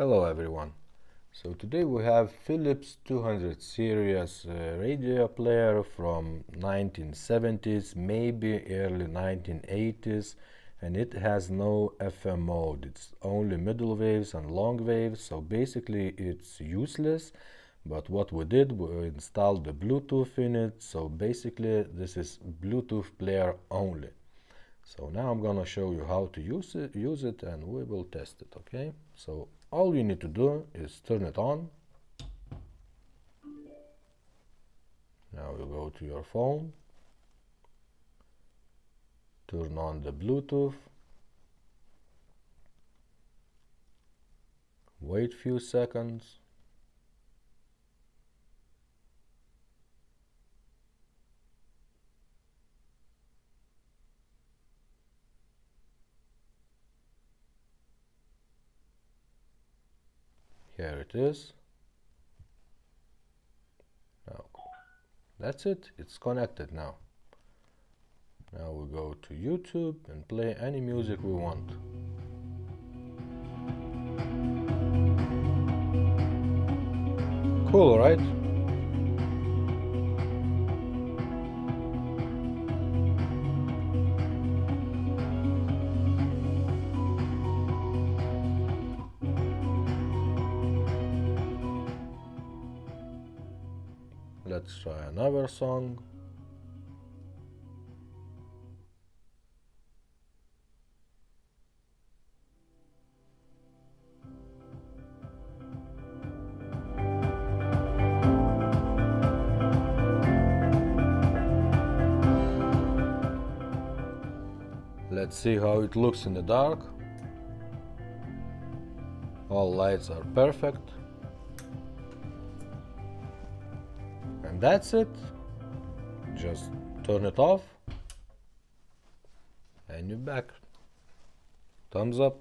Hello everyone. So today we have Philips 200 series radio player from 1970s, maybe early 1980s, and it has no FM mode. It's only middle waves and long waves, so basically it's useless. But what we did, we installed the Bluetooth in it, so basically this is Bluetooth player only. So now I'm gonna show you how to use it and we will test it, okay? So all you need to do is turn it on. Now you go to your phone, turn on the Bluetooth, wait few seconds. Here it is. Now that's it, it's connected now. Now we go to YouTube and play any music we want. Cool, right? Let's try another song. Let's see how it looks in the dark. All lights are perfect. And that's it. Just turn it off and you're back. Thumbs up.